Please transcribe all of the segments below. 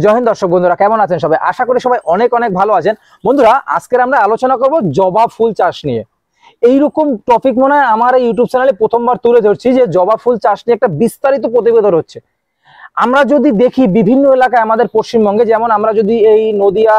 জয় হিন্দ দর্শক বন্ধুরা, কেমন আছেন সবাই? আশা করি সবাই অনেক অনেক ভালো আছেন। বন্ধুরা, আজকের আমরা আলোচনা করব জবা ফুল চাষ নিয়ে। এইরকম টপিক মনে হয় আমার এই ইউটিউব চ্যানেলে প্রথমবার তুলে ধরছি যে জবা ফুল চাষ নিয়ে একটা বিস্তারিত প্রতিবেদন হচ্ছে। আমরা যদি দেখি বিভিন্ন এলাকায় আমাদের পশ্চিমবঙ্গে, যেমন আমরা যদি এই নদিয়া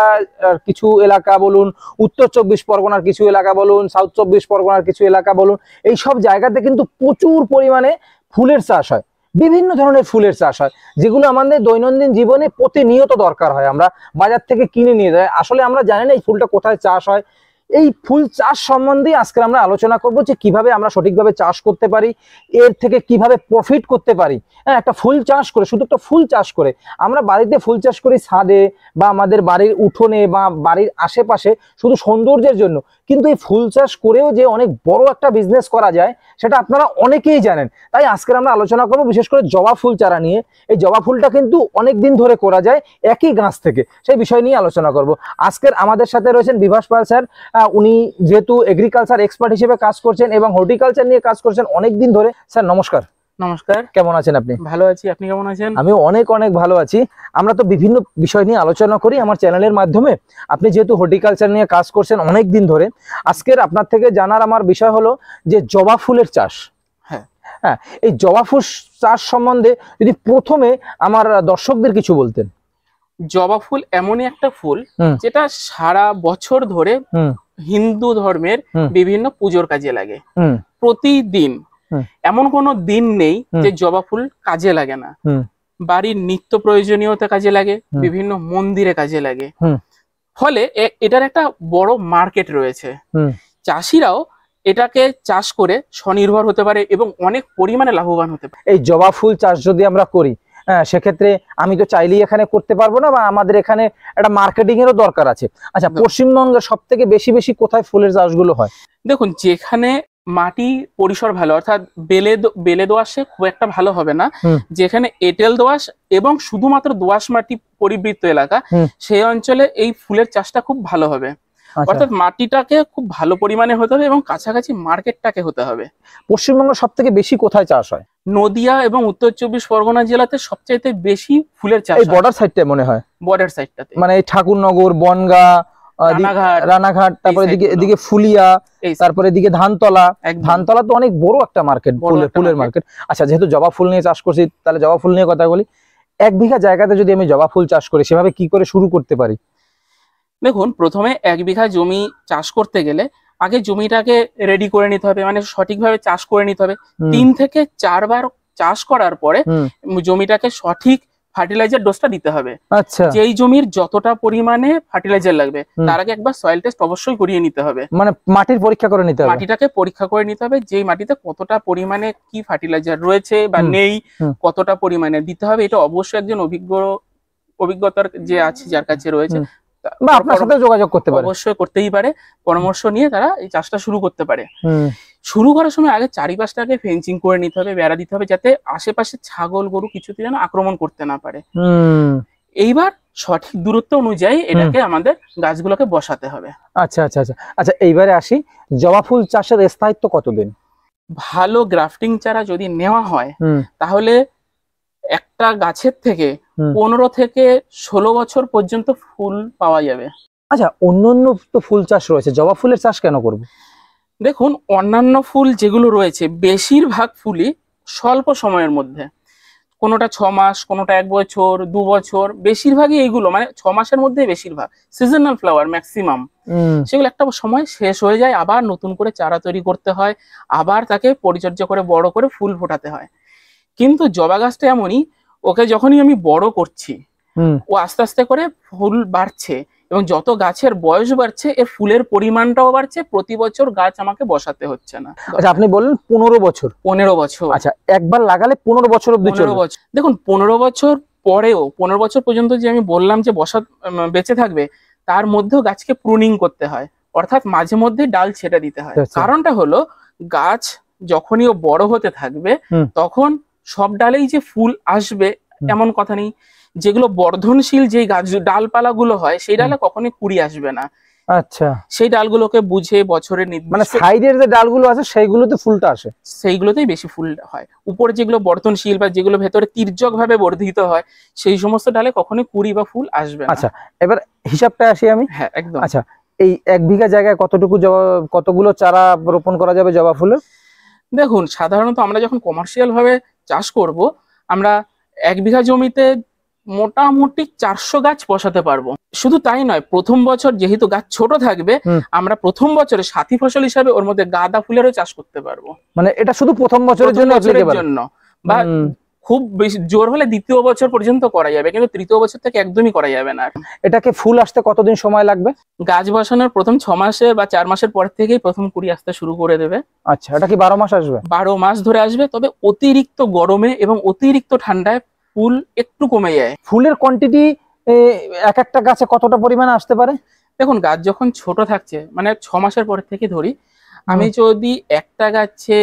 কিছু এলাকা বলুন, উত্তর 24 পরগনার কিছু এলাকা বলুন, সাউথ 24 পরগনার কিছু এলাকা বলুন, এই সব জায়গাতে কিন্তু প্রচুর পরিমাণে ফুলের চাষ হয়। বিভিন্ন ধরনের ফুলের চাষ হয়, যেগুলো আমাদের দৈনন্দিন জীবনে প্রতিনিয়ত দরকার হয়। আমরা বাজার থেকে কিনে নিয়ে যাই, আসলে আমরা জানি না এই ফুলটা কোথায় চাষ হয়। এই ফুল চাষ সম্বন্ধে আজকে আমরা আলোচনা করব যে কিভাবে আমরা সঠিকভাবে চাষ করতে পারি, এর থেকে কিভাবে প্রফিট করতে পারি। হ্যাঁ, একটা ফুল চাষ করে, শুধু একটা ফুল চাষ করে আমরা বাড়িতে ফুল চাষ করি ছাদে বা আমাদের বাড়ির উঠোনে বা বাড়ির আশেপাশে শুধু সৌন্দর্যের জন্য, কিন্তু এই ফুল চাষ করেও যে অনেক বড় একটা বিজনেস করা যায় সেটা আপনারা অনেকেই জানেন। তাই আজকে আমরা আলোচনা করব বিশেষ করে জবা ফুল চারা নিয়ে। এই জবা ফুলটা কিন্তু অনেক দিন ধরে করা যায় একই গাছ থেকে, সেই বিষয় নিয়ে আলোচনা করব। আজকের আমাদের সাথে রয়েছেন বিভাস পাল স্যার। উনি যেহেতু এগ্রিকালচার এক্সপার্ট হিসেবে কাজ করছেন এবং হর্টিকালচার নিয়ে কাজ করছেন অনেক দিন ধরে। স্যার নমস্কার। নমস্কার, কেমন আছেন আপনি? ভালো আছি, আপনি কেমন আছেন? আমি অনেক অনেক ভালো আছি। আমরা তো বিভিন্ন বিষয় নিয়ে আলোচনা করি আমার চ্যানেলের মাধ্যমে। আপনি যেহেতু হর্টিকালচার নিয়ে কাজ করছেন অনেক দিন ধরে, আজকের আপনার থেকে জানার আমার বিষয় হলো যে জবা ফুলের চাষ। হ্যাঁ, এই জবা ফুল চাষ সম্বন্ধে যদি প্রথমে আমার দর্শকদের কিছু বলতেন। জবা ফুল এমনই একটা ফুল যেটা সারা বছর ধরে হিন্দু ধর্মের বিভিন্ন পুজোর কাজে লাগে। প্রতিদিন এমন কোনো দিন নেই যে জবা ফুল কাজে লাগে না। বাড়ির নিত্য প্রয়োজনীয়তা কাজে লাগে, বিভিন্ন মন্দিরে কাজে লাগে। ফলে এটার একটা বড় মার্কেট রয়েছে। চাষিরাও এটাকে চাষ করে স্বনির্ভর হতে পারে এবং অনেক পরিমাণে লাভবান হতে পারে। এই জবা ফুল চাষ যদি আমরা করি, সেক্ষেত্রে আমি তো চাইলেই এখানে করতে পারবো না, বা আমাদের এখানে একটা মার্কেটিং এরও দরকার আছে। আচ্ছা, পশ্চিমবঙ্গের সব থেকে বেশি বেশি কোথায় ফুলের চাষগুলো হয়? দেখুন, যেখানে মাটি পরিসর ভালো, অর্থাৎ বেলে দোআঁশে খুব একটা ভালো হবে না, যেখানে এঁটেল দোআঁশ এবং শুধুমাত্র দোআঁশ মাটি পরিবৃত এলাকা, সেই অঞ্চলে এই ফুলের চাষটা খুব ভালো হবে। অর্থাৎ মাটিটাকে খুব ভালো পরিমাণে হতে হবে এবং কাছাকাছি মার্কেটটাকে হতে হবে। পশ্চিমবঙ্গের সব থেকে বেশি কোথায় চাষ হয়? নদিয়া এবং উত্তর 24 পরগনা জেলাতে সবচাইতে বেশি ফুলের চাষ। এই বর্ডার সাইডটায় মনে হয়, বর্ডার সাইডটাতে, মানে এই ঠাকুরনগর, বনগাঁ, রানাঘাট, তারপরে এদিকে ফুলিয়া, তারপরে এদিকে ধানতলা তো অনেক বড় একটা মার্কেট, ফুলের মার্কেট। আচ্ছা, যেহেতু জবা ফুল নিয়ে চাষ করছি, তাহলে জবা ফুল নিয়ে কথা বলি। 1 বিঘা জায়গাতে যদি আমি জবা ফুল চাষ করি, সেভাবে কি করে শুরু করতে পারি? দেখুন, প্রথমে 1 বিঘা জমি চাষ করতে গেলে আগে জমিটাকে রেডি করে নিতে হবে, মানে সঠিকভাবে চাষ করে নিতে হবে। 3 থেকে 4 বার চাষ করার পরে জমিটাকে সঠিক ফার্টিলাইজার ডোজটা দিতে হবে। আচ্ছা, যেই জমির যতটা পরিমাণে ফার্টিলাইজার লাগবে তার আগে একবার সয়েল টেস্ট অবশ্যই করিয়ে নিতে হবে। মানে মাটির পরীক্ষা করে নিতে হবে, মাটিটাকে পরীক্ষা করে নিতে হবে, যেই মাটিতে কতটা পরিমাণে কি ফার্টিলাইজার রয়েছে বা নেই, কতটা পরিমাণে দিতে হবে। এটা অবশ্যই একজন অভিজ্ঞতার যে আছে, যার কাছে রয়েছে, বা আপনার সাথে যোগাযোগ করতে পারে, অবশ্যই করতেই পারে। পরামর্শ নিয়ে তারা এই চাষটা শুরু করতে পারে। শুরু করার সময় আগে চারিপাশটাকে ফেন্সিং করে নিতে হবে, বেড়া দিতে হবে, যাতে আশেপাশে ছাগল গরু কিছুতে যেন আক্রমণ করতে না পারে। এইবার সঠিক দূরত্ব অনুযায়ী এটাকে আমাদের গাছগুলোকে বসাতে হবে। আচ্ছা আচ্ছা আচ্ছা আচ্ছা, এইবারে আসি, জবা ফুল চাষের স্থায়িত্ব কতদিন? ভালো গ্রাফটিং চারা যদি নেওয়া হয় তাহলে একটা গাছের থেকে 15 থেকে 16 বছর পর্যন্ত ফুল পাওয়া যাবে। আচ্ছা, অন্যান্য তো ফুল চাষ রয়েছে, জবা ফুলের চাষ কেন করব? দেখুন, অন্যান্য ফুল যেগুলো রয়েছে বেশিরভাগ ফুলই স্বল্প সময়ের মধ্যে, কোনোটা 6 মাস, কোনোটা 1 বছর, 2 বছর, বেশিরভাগই এইগুলো মানে 6 মাসের মধ্যে বেশিরভাগ সিজনাল ফ্লাওয়ার ম্যাক্সিমাম। সেগুলো একটা সময় শেষ হয়ে যায়, আবার নতুন করে চারা তৈরি করতে হয়, আবার তাকে পরিচর্যা করে বড় করে ফুল ফোটাতে হয়। কিন্তু জবা গাছটা এমনই, ওকে যখনই আমি বড় করছি ও আস্তে আস্তে করে ফুল বাড়ছে, এবং যত গাছের বয়স বাড়ছে এর ফুলের পরিমাণটাও বাড়ছে। প্রতি বছর গাছ আমাকে বসাতে হচ্ছে না। আচ্ছা, আপনি বললেন 15 বছর। 15 বছর। আচ্ছা, একবার লাগালে 15 বছর অবধি চলবে? 15 বছর। দেখুন, 15 বছর পরেও 15 বছর পর্যন্ত যে আমি বললাম যে বেঁচে থাকবে, তার মধ্যেও গাছকে প্রুনিং করতে হয়, অর্থাৎ মাঝে মধ্যে ডাল ছেটে দিতে হয়। কারণটা হলো, গাছ যখনই ও বড় হতে থাকবে তখন সব ডালেই যে ফুল আসবে এমন কথা নেই। যেগুলো বর্ধনশীল, যে গাছ ডালপালাগুলো হয়, সেই ডালে কখনোই কুড়ি আসবে না। আচ্ছা, সেই ডালগুলোকে বুঝে বছরের মানে নির্দিষ্ট সাইডের যে ডালগুলো আছে সেইগুলোতে ফুলটা আসে। সেইগুলোতেই বেশি ফুল হয়। উপরে যেগুলো বর্ধনশীল বা যেগুলো ভেতরে তির্যক ভাবে বর্ধিত হয় সেই সমস্ত ডালে কখনোই কুড়ি বা ফুল আসবে না। আচ্ছা, এবার হিসাবটা আসি আমি। হ্যাঁ একদম। আচ্ছা, এই 1 বিঘা জায়গায় কতগুলো চারা রোপণ করা যাবে জবা ফুলের? দেখুন সাধারণত আমরা যখন কমার্শিয়াল ভাবে চাষ করব, আমরা 1 বিঘা জমিতে মোটামুটি 400 গাছ বসাতে পারবো। শুধু তাই নয়, প্রথম বছর যেহেতু গাছ ছোট থাকবে, আমরা প্রথম বছরে সাথী ফসল হিসাবে ওর মধ্যে গাঁদা ফুলেরও চাষ করতে পারবো। মানে এটা শুধু প্রথম বছরের জন্য applicable? বা খুব বেশি জোর হলে দ্বিতীয় বছর পর্যন্ত করা যাবে, কিন্তু তৃতীয় বছর থেকে একদমই করা যাবে না। এটাকে ফুল আসতে কতদিন সময় লাগবে? গাছ বসানোর প্রথম 6 মাসে বা 4 মাসের পর থেকেই প্রথম কুড়ি আসতে শুরু করে দেবে। আচ্ছা, এটা কি 12 মাস আসবে? 12 মাস ধরে আসবে, তবে অতিরিক্ত গরমে এবং অতিরিক্ত ঠান্ডায় ফুল একটু কমে যায়। ফুলের কোয়ান্টিটি এক একটা গাছে কতটা পরিমাণে আসতে পারে? দেখুন গাছ যখন ছোট থাকছে, মানে 6 মাসের পর থেকে ধরি, আমি যদি একটা গাছে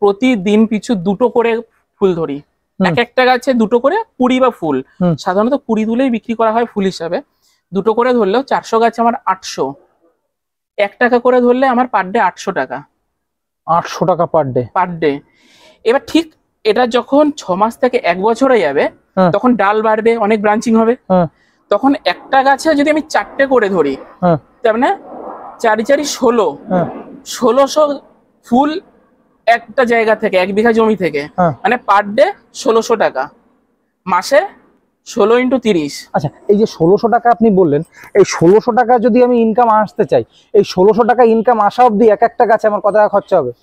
প্রতিদিন পিছু 2টো করে ফুল ধরি, এক একটা গাছে 2টো করে কুড়ি বা ফুল, সাধারণত কুড়ি তুলেই বিক্রি করা হয় ফুল হিসাবে। 2টো করে ধরলেও 400 গাছে আমার 800, 1 টাকা করে ধরলে আমার পার ডে 800 টাকা। 800 টাকা পার ডে? Per day. এবার ঠিক এটা যখন 6 মাস থেকে 1 বছর হয়ে যাবে, তখন ডাল বাড়বে, অনেক ব্রাঞ্চিং হবে, তখন একটা গাছে যদি আমি 4টে করে ধরি, তার মানে 4 4 16, 1600 ফুল একটা জায়গা থেকে, 1 বিঘা জমি থেকে, মানে পার ডে 1600 টাকা, মাসে 16 × 30। আচ্ছা, এই যে 1600 টাকা আপনি বললেন, এই 1600 টাকা যদি আমি ইনকাম আসতে চাই, এই 1600 টাকা ইনকাম আসা অবধি এক একটা গাছে আমার কত টাকা খরচা হবে?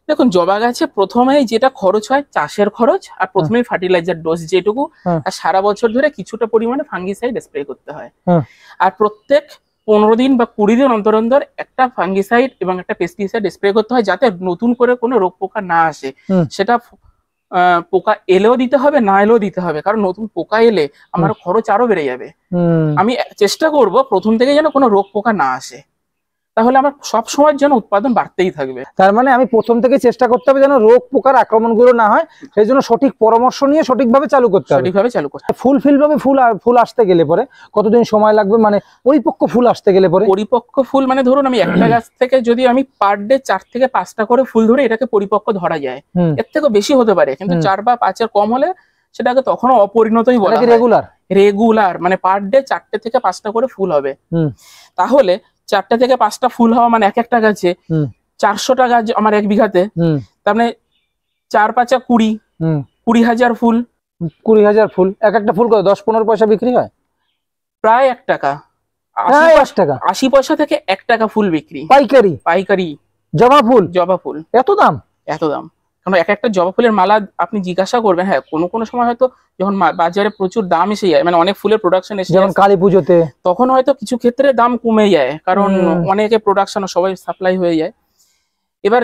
দেখুন জবা গাছে প্রথমেই যেটা খরচ হয় চাষের খরচ, আর প্রথমেই ফার্টিলাইজার ডোজ যেটুকু, আর সারা বছর ধরে কিছুটা পরিমাণে ফাঙ্গিসাইড স্প্রে করতে হয়। আর প্রত্যেক 15 দিন বা 20 দিন অন্তর অন্তর একটা ফাঙ্গিসাইড এবং একটা পেস্টিসাইড স্প্রে করতে হয়, যাতে নতুন করে কোনো রোগ পোকা না আসে। সেটা পোকা এলেও দিতে হবে, না এলেও দিতে হবে, কারণ নতুন পোকা এলে আমার খরচ আরো বেড়ে যাবে। আমি চেষ্টা করব প্রথম থেকে যেন কোনো রোগ পোকা না আসে, তাহলে আমার সব সময়ের জন্য উৎপাদন বাড়তেই থাকবে। তার মানে আমি প্রথম থেকে চেষ্টা করতে হবে যেন রোগ পোকার আক্রমণগুলো না হয়, সেই জন্য সঠিক পরামর্শ নিয়ে সঠিকভাবে চালু করতে হবে। সঠিকভাবে চালু করতে হবে। ফুল আসতে গেলে পরে কতদিন সময় লাগবে, মানে পরিপক্ক ফুল আসতে গেলে পরে? পরিপক্ক ফুল মানে ধরুন আমি একটা গাছ থেকে যদি আমি পার ডে 4 থেকে 5টা করে ফুল ধরে, এটাকে পরিপক্ক ধরা যায়। এর থেকে বেশি হতে পারে, কিন্তু 4 বা 5-এর কম হলে সেটাকে তখনও অপরিণতই বলা হয়। রেগুলার মানে পার ডে 4টে থেকে 5টা করে ফুল হবে। তাহলে 4টে থেকে 5টা ফুল হওয়া মানে এক একটা গাছে 400 টাকা আমার 1 বিঘাতে, তার মানে 4 5 20, 20,000 ফুল। 20,000 ফুল, এক একটা ফুল কত 10-15 পয়সা বিক্রি হয়? প্রায় 1 টাকা, 80 পয়সা থেকে 1 টাকা ফুল বিক্রি, পাইকারি জবা ফুল। এত দাম? এত দাম, কারণ এক একটা জবা ফুলের মালা আপনি জিজ্ঞাসা করবেন, হ্যাঁ কোনো সময় হয়তো যখন বাজারে প্রচুর দাম এসে যায়, মানে অনেক ফুলের প্রোডাকশন এসে যায়, যেমন কালী পুজোতে, তখন হয়তো কিছু ক্ষেত্রে দাম কমে যায়, কারণ অনেকে প্রোডাকশন সবাই সাপ্লাই হয়ে যায়। এবার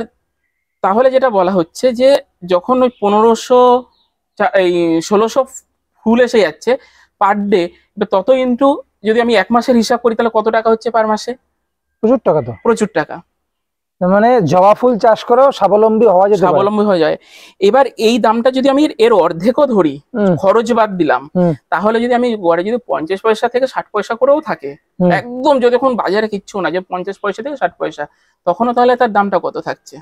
তাহলে যেটা বলা হচ্ছে যে যখন ওই 1600 ফুল এসে যাচ্ছে পার ডে, তত ইনটু যদি আমি 1 মাসের হিসাব করি, তাহলে কত টাকা হচ্ছে পার মাসে? প্রচুর টাকা তো, প্রচুর টাকা। মানে জবা ফুল চাষ করেও স্বাবলম্বী হওয়া যায়। এবার এই দামটা যদি আমি এর অর্ধেকও ধরি, খরচ বাদ দিলাম, তাহলে যদি আমি গড়ে যদি 50 পয়সা থেকে 60 পয়সা করেও থাকে, একদম যখন বাজারে কিচ্ছু না, যে 50 পয়সা থেকে 60 পয়সা, তখনও তাহলে তার দামটা কত থাকছে?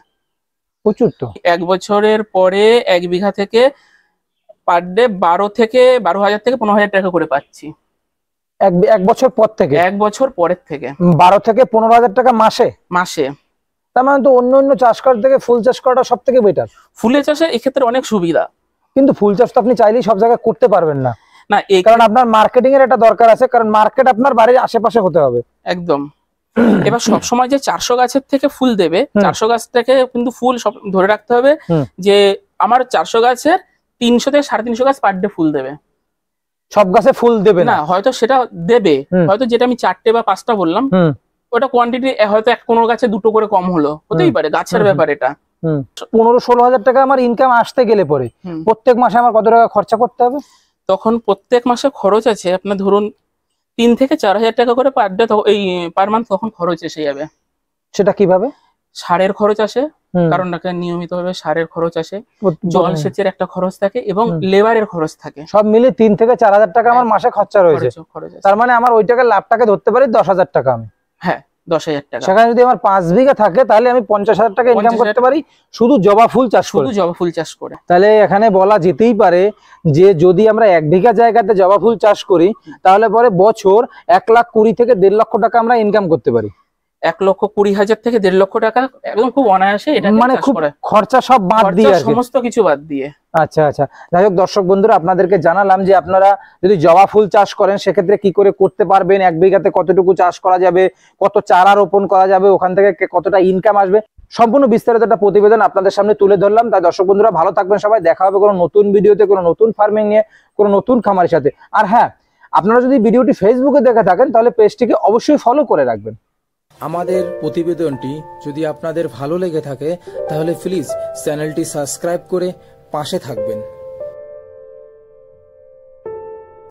প্রচুর তো। 1 বছরের পরে 1 বিঘা থেকে পার ডে 12,000 থেকে 15,000 টাকা করে পাচ্ছি। এক বছর পর থেকে? 1 বছর পরের থেকে 12 থেকে 15,000 টাকা মাসে। তার মানে তো অন্য চাষ করার থেকে ফুল চাষ করাটা সব থেকে বেটার। ফুলের চাষের এক্ষেত্রে অনেক সুবিধা, কিন্তু ফুল চাষ তো আপনি চাইলেই সব জায়গায় করতে পারবেন না, এই কারণ আপনার মার্কেটিং এর একটা দরকার আছে, কারণ মার্কেট আপনার বাড়ির আশেপাশে হতে হবে। একদম। এবার সবসময় যে 400 গাছের থেকে ফুল দেবে, 400 গাছ থেকে কিন্তু ফুল সব ধরে রাখতে হবে যে আমার 400 গাছের 300 থেকে 350 গাছ পার ডে ফুল দেবে। সব গাছে ফুল দেবে না, হয়তো সেটা দেবে, হয়তো যেটা আমি 4টে বা 5টা বললাম, ওটা কোয়ান্টিটি হয়তো কোনো গাছে 2টো করে কম হলো, হতেই পারে, গাছের ব্যাপার এটা। 15-16 হাজার টাকা আমার ইনকাম আসতে গেলে পরে প্রত্যেক মাসে আমার কত টাকা খরচা করতে হবে? তখন প্রত্যেক মাসে খরচ আছে আপনার ধরুন 3 থেকে 4,000 টাকা করে পার ডে, এই পার মান্থ তখন খরচ এসে যাবে। সেটা কিভাবে? সারের খরচ আসে, কারণ নিয়মিতভাবে সারের খরচ আসে, জল সেচের একটা খরচ থাকে, এবং লেবারের খরচ থাকে, সব মিলে 3 থেকে 4,000 টাকা আমার মাসে খরচা রয়েছে। তার মানে আমার ওই টাকা লাভটাকে ধরতে পারি 10,000 টাকা আমি। হ্যাঁ 10,000 টাকা। সেখানে যদি আমার 5 বিঘা থাকে তাহলে আমি 50,000 টাকা ইনকাম 50,000 করতে পারি শুধু জবা ফুল চাষ করে। শুধু জবা ফুল চাষ করে। তাহলে এখানে বলা যেতেই পারে যে যদি আমরা 1 বিঘা জায়গাতে জবা ফুল চাষ করি তাহলে পরে বছর 1,20,000 থেকে 1.5 লক্ষ টাকা আমরা ইনকাম করতে পারি। 1,20,000 থেকে 1.5 লক্ষ টাকা একদম খুব অনায়াসে এটা মানে খুব খরচা সব বাদ দিয়ে আর কি। সমস্ত কিছু বাদ দিয়ে। আচ্ছা আচ্ছা, যাই হোক দর্শক বন্ধুরা আপনাদেরকে জানালাম যে আপনারা যদি জবা ফুল চাষ করেন সেক্ষেত্রে কি করে করতে পারবেন, 1 বিঘাতে কতটুকু চাষ করা যাবে, কত চারা রোপণ করা যাবে, ওখান থেকে কতটা ইনকাম আসবে, সম্পূর্ণ বিস্তারিত একটা প্রতিবেদন আপনাদের সামনে তুলে ধরলাম। তাই দর্শক বন্ধুরা ভালো থাকবেন সবাই, দেখা হবে কোনো নতুন ভিডিওতে, কোনো নতুন ফার্মিং নিয়ে, কোনো নতুন খামারের সাথে। আর হ্যাঁ, আপনারা যদি ভিডিওটি ফেসবুকে দেখে থাকেন তাহলে পেজটিকে অবশ্যই ফলো করে রাখবেন। আমাদের প্রতিবেদনটি যদি আপনাদের ভালো লেগে থাকে তাহলে প্লিজ চ্যানেলটি সাবস্ক্রাইব করে পাশে থাকবেন।